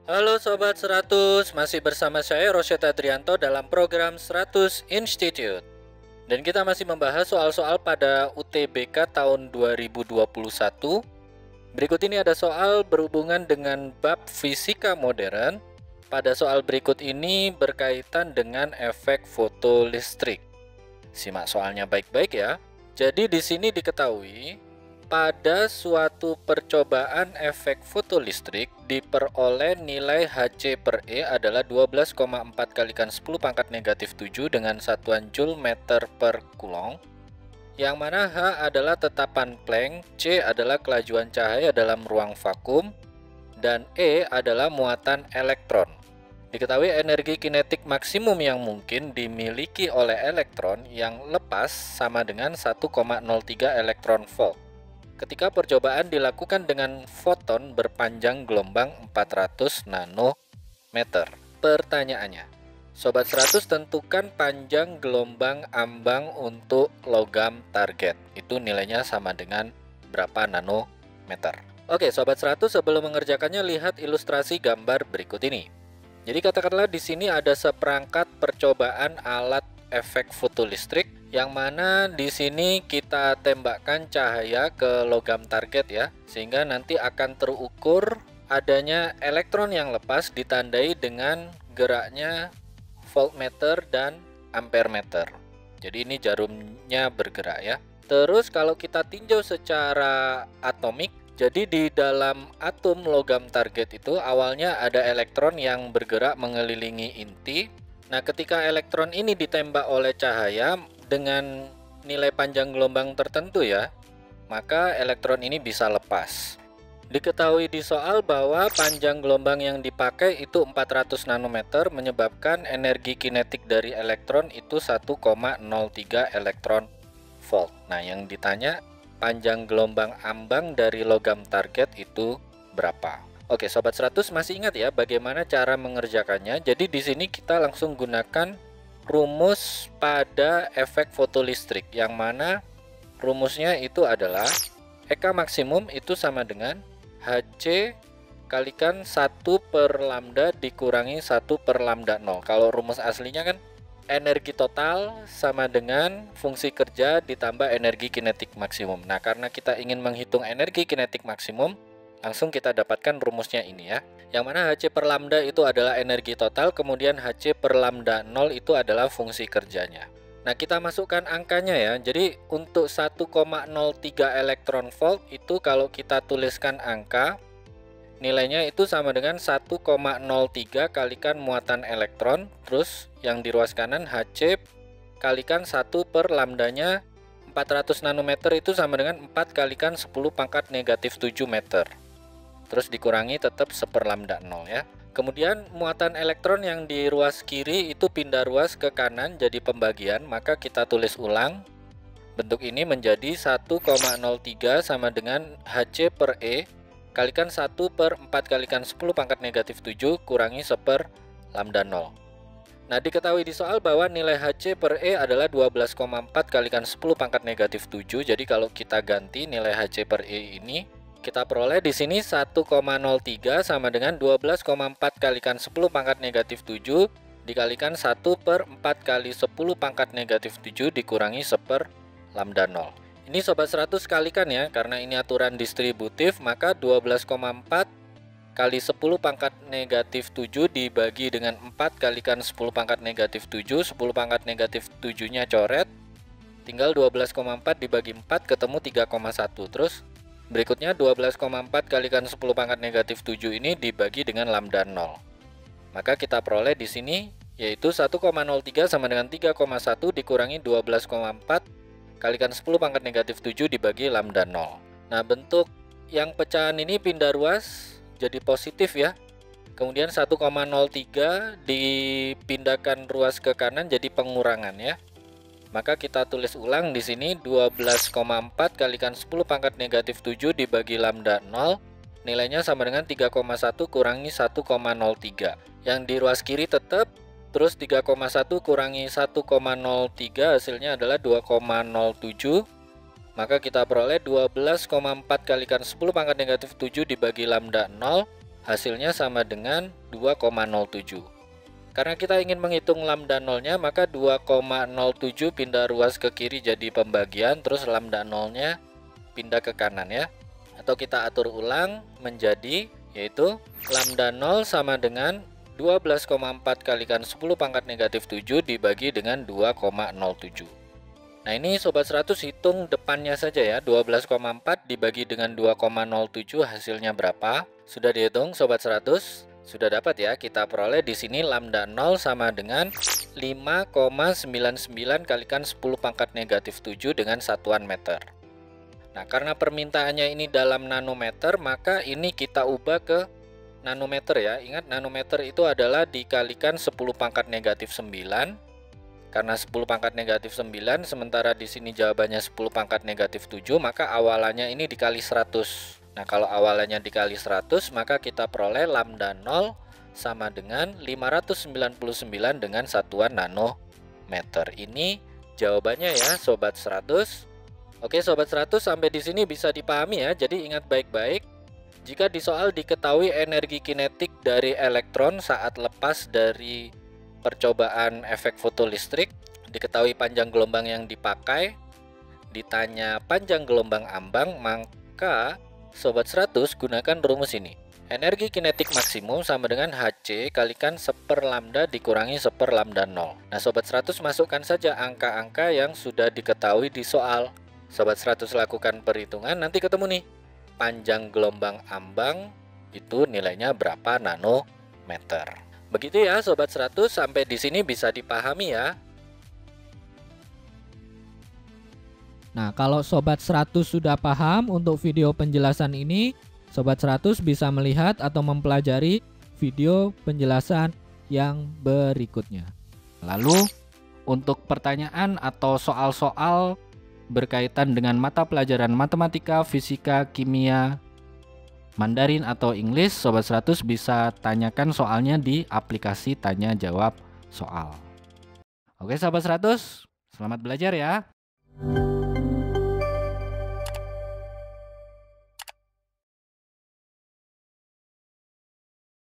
Halo Sobat 100, masih bersama saya Rosyad Adrianto dalam program 100 Institute. Dan kita masih membahas soal-soal pada UTBK tahun 2021. Berikut ini ada soal berhubungan dengan bab fisika modern. Pada soal berikut ini berkaitan dengan efek fotolistrik. Simak soalnya baik-baik ya. Jadi di sini diketahui pada suatu percobaan efek fotolistrik diperoleh nilai Hc per E adalah 12,4 kalikan 10 pangkat negatif 7 dengan satuan Joule meter per Coulomb, yang mana H adalah tetapan Planck, C adalah kelajuan cahaya dalam ruang vakum, dan E adalah muatan elektron. Diketahui energi kinetik maksimum yang mungkin dimiliki oleh elektron yang lepas sama dengan 1,03 elektron volt ketika percobaan dilakukan dengan foton berpanjang gelombang 400 nanometer. Pertanyaannya, Sobat 100 tentukan panjang gelombang ambang untuk logam target. Itu nilainya sama dengan berapa nanometer. Oke, Sobat 100, sebelum mengerjakannya lihat ilustrasi gambar berikut ini. Jadi katakanlah di sini ada seperangkat percobaan alat efek fotolistrik yang mana di sini kita tembakkan cahaya ke logam target ya, sehingga nanti akan terukur adanya elektron yang lepas ditandai dengan geraknya voltmeter dan ampermeter. Jadi ini jarumnya bergerak ya. Terus kalau kita tinjau secara atomik, jadi di dalam atom logam target itu awalnya ada elektron yang bergerak mengelilingi inti. Nah, ketika elektron ini ditembak oleh cahaya dengan nilai panjang gelombang tertentu ya, maka elektron ini bisa lepas. Diketahui di soal bahwa panjang gelombang yang dipakai itu 400 nanometer menyebabkan energi kinetik dari elektron itu 1,03 elektron volt. Nah, yang ditanya panjang gelombang ambang dari logam target itu berapa? Oke, Sobat 100 masih ingat ya bagaimana cara mengerjakannya. Jadi di sini kita langsung gunakan rumus pada efek fotolistrik, yang mana rumusnya itu adalah Eka maksimum itu sama dengan Hc kalikan 1 per lambda dikurangi 1 per lambda 0. Kalau rumus aslinya kan energi total sama dengan fungsi kerja ditambah energi kinetik maksimum. Nah, karena kita ingin menghitung energi kinetik maksimum, langsung kita dapatkan rumusnya ini ya. Yang mana Hc per lambda itu adalah energi total, kemudian Hc per lambda 0 itu adalah fungsi kerjanya. Nah, kita masukkan angkanya ya. Jadi untuk 1,03 elektron volt itu kalau kita tuliskan angka, nilainya itu sama dengan 1,03 kalikan muatan elektron, terus yang di ruas kanan Hc kalikan 1 per lambdanya 400 nanometer itu sama dengan 4 kalikan 10 pangkat negatif 7 meter. Terus dikurangi tetap 1 per lambda 0 ya. Kemudian muatan elektron yang di ruas kiri itu pindah ruas ke kanan jadi pembagian, maka kita tulis ulang. Bentuk ini menjadi 1,03 sama dengan Hc per E kalikan 1 per 4 kalikan 10 pangkat negatif 7 kurangi 1 per lambda 0. Nah, diketahui di soal bahwa nilai Hc per E adalah 12,4 kalikan 10 pangkat negatif 7. Jadi kalau kita ganti nilai Hc per E ini, kita peroleh di sini 1,03 sama dengan 12,4 kalikan 10 pangkat negatif 7 dikalikan 1 per 4 kali 10 pangkat negatif 7 dikurangi 1 per lambda 0. Ini Sobat 100 kalikan ya, karena ini aturan distributif, maka 12,4 kali 10 pangkat negatif 7 dibagi dengan 4 kalikan 10 pangkat negatif 7, 10 pangkat negatif 7 nya coret, tinggal 12,4 dibagi 4 ketemu 3,1. Terus berikutnya 12,4 kalikan 10 pangkat negatif 7 ini dibagi dengan lambda 0. Maka kita peroleh di sini yaitu 1,03 sama dengan 3,1 dikurangi 12,4 kalikan 10 pangkat negatif 7 dibagi lambda 0. Nah, bentuk yang pecahan ini pindah ruas jadi positif ya. Kemudian 1,03 dipindahkan ruas ke kanan jadi pengurangan ya. Maka kita tulis ulang di sini 12,4 kalikan 10 pangkat negatif 7 dibagi lambda 0. Nilainya sama dengan 3,1 kurangi 1,03. Yang di ruas kiri tetap. Terus 3,1 kurangi 1,03 hasilnya adalah 2,07. Maka kita peroleh 12,4 kalikan 10 pangkat negatif 7 dibagi lambda 0. hasilnya sama dengan 2,07. Karena kita ingin menghitung lambda nolnya, maka 2,07 pindah ruas ke kiri jadi pembagian, terus lambda nolnya pindah ke kanan ya. Atau kita atur ulang menjadi, yaitu lambda 0 sama dengan 12,4 kalikan 10 pangkat negatif 7 dibagi dengan 2,07. Nah ini Sobat 100 hitung depannya saja ya, 12,4 dibagi dengan 2,07 hasilnya berapa? Sudah dihitung Sobat 100? Sudah dapat ya, kita peroleh di sini lambda 0 sama dengan 5,99 kalikan 10 pangkat negatif 7 dengan satuan meter. Nah, karena permintaannya ini dalam nanometer, maka ini kita ubah ke nanometer ya. Ingat, nanometer itu adalah dikalikan 10 pangkat negatif 9. Karena 10 pangkat negatif 9, sementara di sini jawabannya 10 pangkat negatif 7, maka awalannya ini dikali 100. Nah, kalau awalannya dikali 100, maka kita peroleh lambda 0 sama dengan 599 dengan satuan nanometer. Ini jawabannya ya, Sobat 100. Oke, Sobat 100, sampai di sini bisa dipahami ya. Jadi ingat baik-baik, jika di soal diketahui energi kinetik dari elektron saat lepas dari percobaan efek fotolistrik, diketahui panjang gelombang yang dipakai, ditanya panjang gelombang ambang, maka Sobat 100 gunakan rumus ini. Energi kinetik maksimum sama dengan Hc kalikan 1 per lambda dikurangi 1 per lambda 0. Nah Sobat 100 masukkan saja angka-angka yang sudah diketahui di soal. Sobat 100 lakukan perhitungan, nanti ketemu nih. Panjang gelombang ambang itu nilainya berapa nanometer. Begitu ya Sobat 100, sampai di sini bisa dipahami ya. Nah, kalau Sobat 100 sudah paham untuk video penjelasan ini, Sobat 100 bisa melihat atau mempelajari video penjelasan yang berikutnya. Lalu, untuk pertanyaan atau soal-soal berkaitan dengan mata pelajaran matematika, fisika, kimia, Mandarin atau Inggris, Sobat 100 bisa tanyakan soalnya di aplikasi tanya jawab soal. Oke Sobat 100, selamat belajar ya.